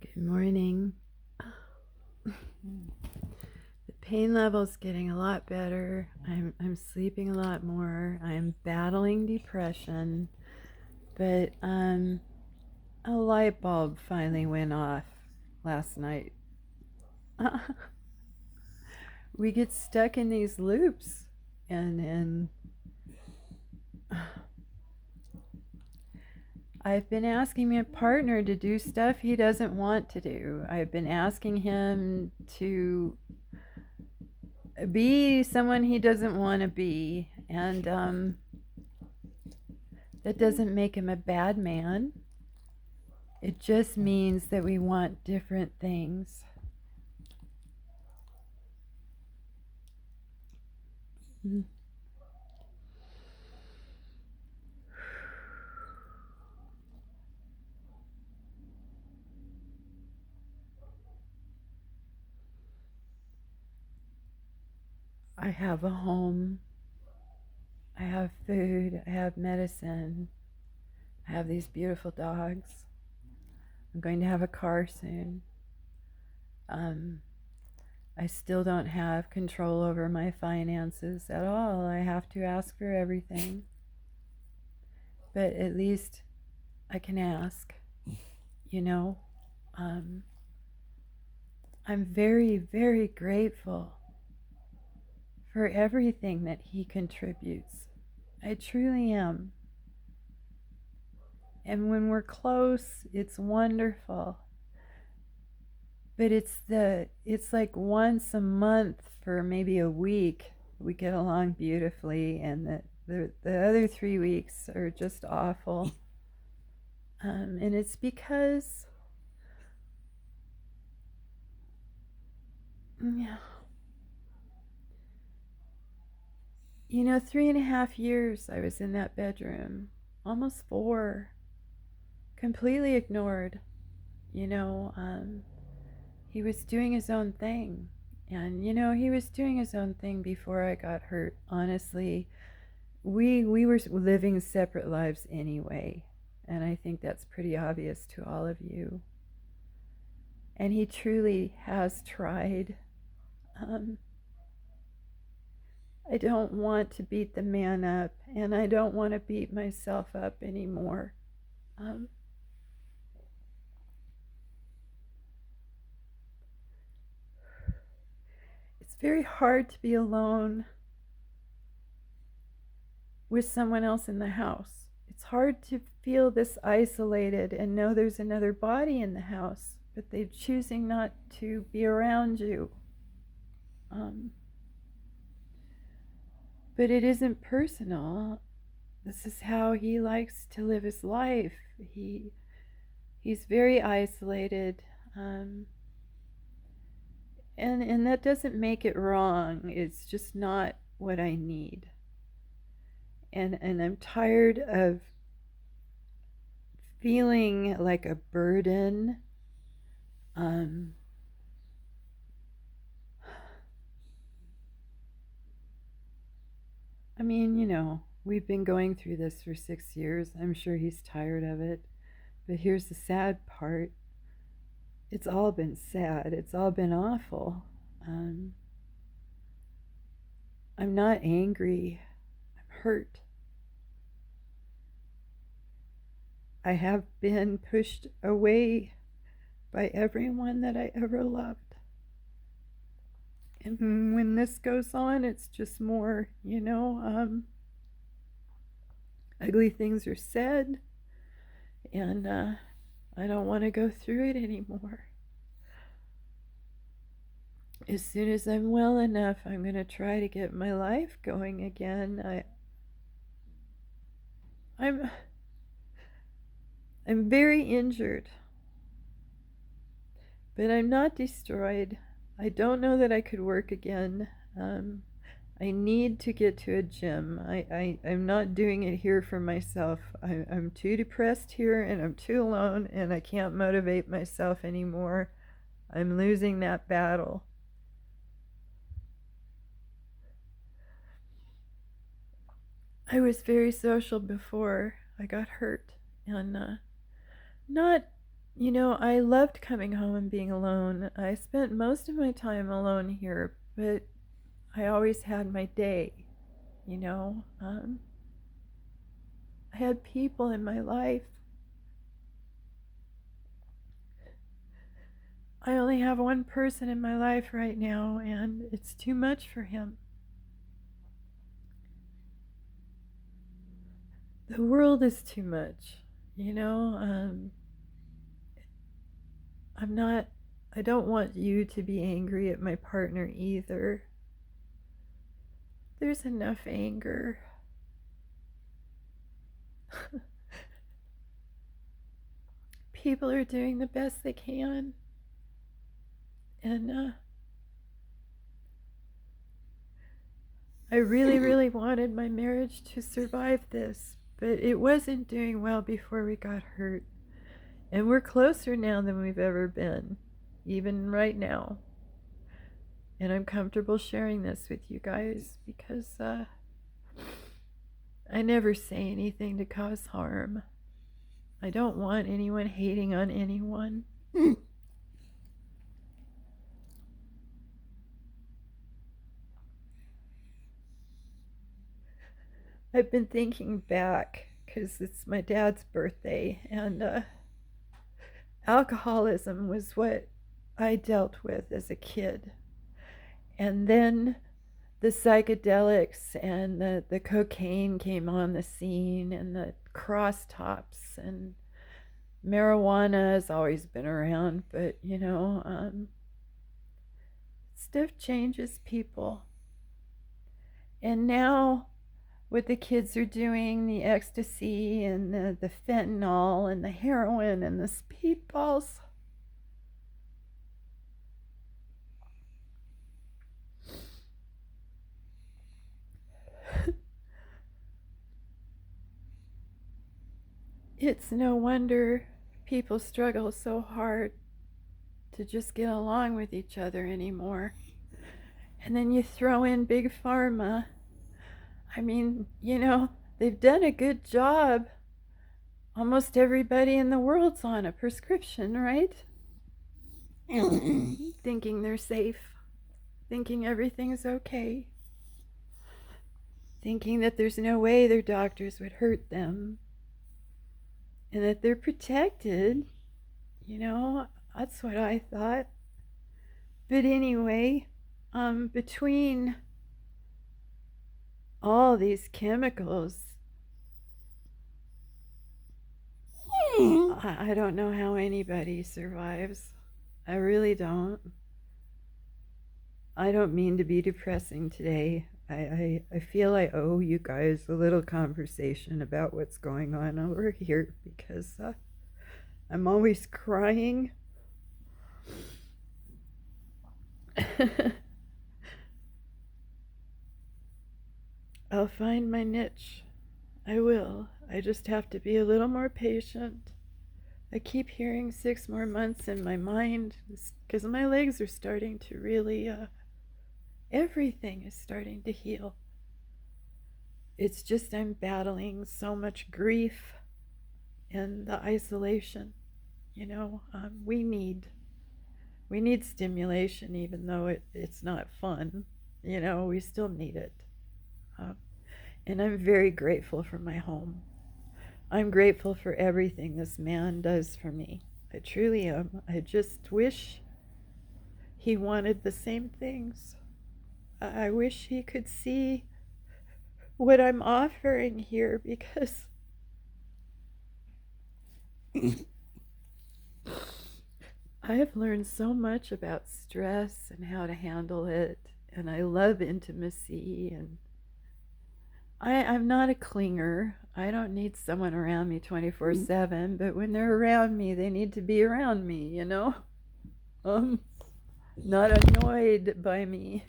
Good morning. The pain level's getting a lot better. I'm sleeping a lot more. I'm battling depression, but a light bulb finally went off last night. We get stuck in these loops, and I've been asking my partner to do stuff he doesn't want to do. I've been asking him to be someone he doesn't want to be, and that doesn't make him a bad man. It just means that we want different things. I have a home, I have food, I have medicine, I have these beautiful dogs. I'm going to have a car soon. I still don't have control over my finances at all. I have to ask for everything. But at least I can ask, you know. I'm very, very grateful for everything that he contributes. I truly am. And when we're close, it's wonderful. But it's like once a month for maybe a week we get along beautifully, and the other 3 weeks are just awful. And it's because, yeah, 3.5 years I was in that bedroom, almost 4, completely ignored. He was doing his own thing. And, he was doing his own thing before I got hurt. Honestly, we were living separate lives anyway. And I think that's pretty obvious to all of you. And he truly has tried. I don't want to beat the man up, and I don't want to beat myself up anymore. It's very hard to be alone with someone else in the house. It's hard to feel this isolated and know there's another body in the house, but they're choosing not to be around you. But it isn't personal. This is how he likes to live his life. He's very isolated, and that doesn't make it wrong. It's just not what I need. And I'm tired of feeling like a burden. I mean, we've been going through this for 6 years. I'm sure he's tired of it. But here's the sad part. It's all been sad. It's all been awful. I'm not angry. I'm hurt. I have been pushed away by everyone that I ever loved. And when this goes on, it's just more, ugly things are said, and I don't want to go through it anymore. As soon as I'm well enough, I'm going to try to get my life going again. I'm very injured, but I'm not destroyed. I don't know that I could work again. I need to get to a gym. I'm not doing it here for myself. I'm too depressed here, and I'm too alone, and I can't motivate myself anymore. I'm losing that battle. I was very social before I got hurt, and not You know, I loved coming home and being alone. I spent most of my time alone here, but I always had my day, you know. I had people in my life. I only have one person in my life right now, and it's too much for him. The world is too much, you know. I'm not, I don't want you to be angry at my partner either. There's enough anger. People are doing the best they can, and I really, really wanted my marriage to survive this, but it wasn't doing well before we got hurt. And we're closer now than we've ever been, even right now. And I'm comfortable sharing this with you guys because I never say anything to cause harm. I don't want anyone hating on anyone. I've been thinking back because it's my dad's birthday, and alcoholism was what I dealt with as a kid. And then the psychedelics and the cocaine came on the scene, and the cross tops, and marijuana has always been around, but you know, stuff changes people. And now, what the kids are doing, the ecstasy and the fentanyl and the heroin and the speedballs. It's no wonder people struggle so hard to just get along with each other anymore. And then you throw in big pharma. I mean, you know, they've done a good job. Almost everybody in the world's on a prescription, right? Thinking they're safe, thinking everything's okay, thinking that there's no way their doctors would hurt them, and that they're protected. You know, that's what I thought. But anyway, between all these chemicals, I don't know how anybody survives. I really don't. I don't mean to be depressing today. I feel I owe you guys a little conversation about what's going on over here because I'm always crying. I'll find my niche. I will. I just have to be a little more patient. I keep hearing 6 more months in my mind because my legs are starting to really, everything is starting to heal. It's just I'm battling so much grief and the isolation. You know, we need stimulation, even though it's not fun. You know, we still need it. Um, and I'm very grateful for my home. I'm grateful for everything this man does for me. I truly am. I just wish he wanted the same things. I wish he could see what I'm offering here because I have learned so much about stress and how to handle it, and I love intimacy, and I'm not a clinger. I don't need someone around me 24/7, but when they're around me, they need to be around me, you know? Um, not annoyed by me.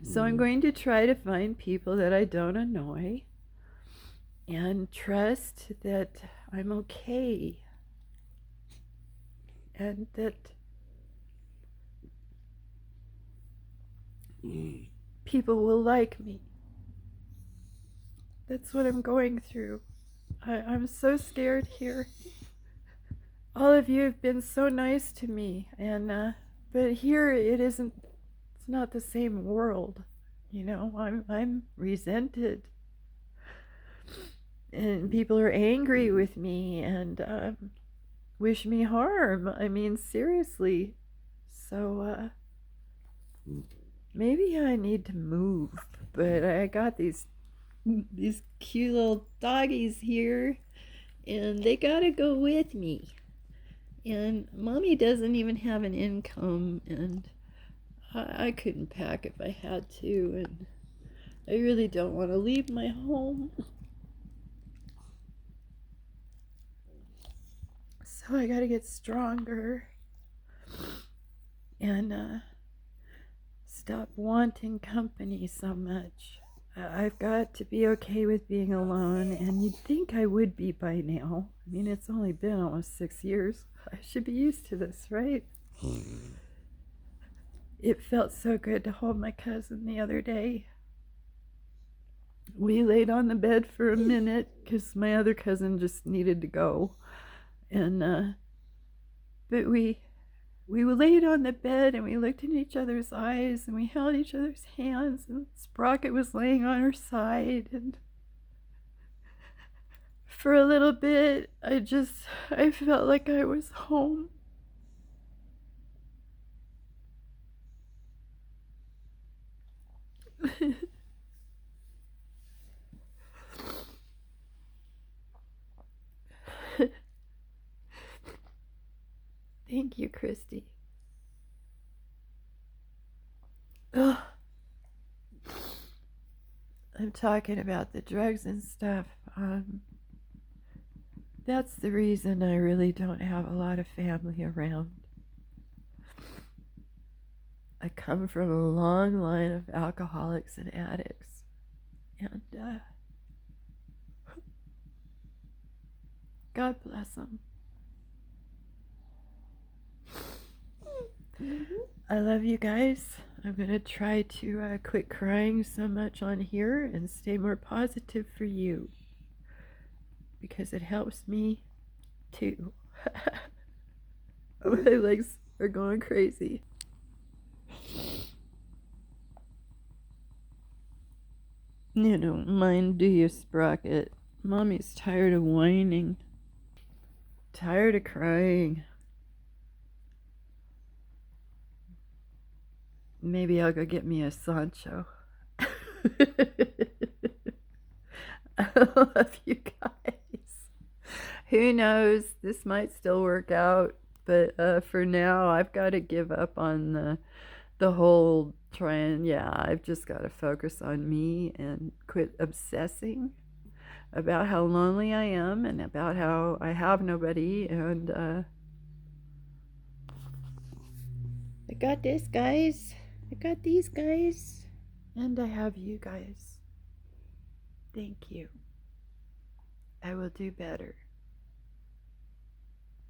So I'm going to try to find people that I don't annoy and trust that I'm okay and that people will like me. That's what I'm going through. I'm so scared here. all of you have been so nice to me, and but here it isn't. It's not the same world, you know. I'm resented, and people are angry with me and wish me harm. I mean, seriously. So maybe I need to move, but I got these cute little doggies here, and they gotta go with me. And mommy doesn't even have an income, and I couldn't pack if I had to, and I really don't want to leave my home. So I gotta get stronger and stop wanting company so much. I've got to be okay with being alone, and you'd think I would be by now. I mean, it's only been almost 6 years. I should be used to this, right? It felt so good to hold my cousin the other day. We laid on the bed for a minute because my other cousin just needed to go. And, but we laid on the bed and we looked in each other's eyes and we held each other's hands, and Sprocket was laying on her side, and for a little bit I felt like I was home. Thank you, Christy. Ugh. I'm talking about the drugs and stuff. That's the reason I really don't have a lot of family around. I come from a long line of alcoholics and addicts, and God bless them. I love you guys. I'm gonna try to quit crying so much on here and stay more positive for you, because it helps me too. My legs are going crazy. You don't mind, do you, Sprocket? Mommy's tired of whining. Tired of crying. Maybe I'll go get me a Sancho. I love you guys. Who knows? This might still work out, but for now, I've got to give up on the whole trend. Yeah, I've just got to focus on me and quit obsessing about how lonely I am and about how I have nobody. And I got this, guys. I got these guys. And I have you guys. Thank you. I will do better.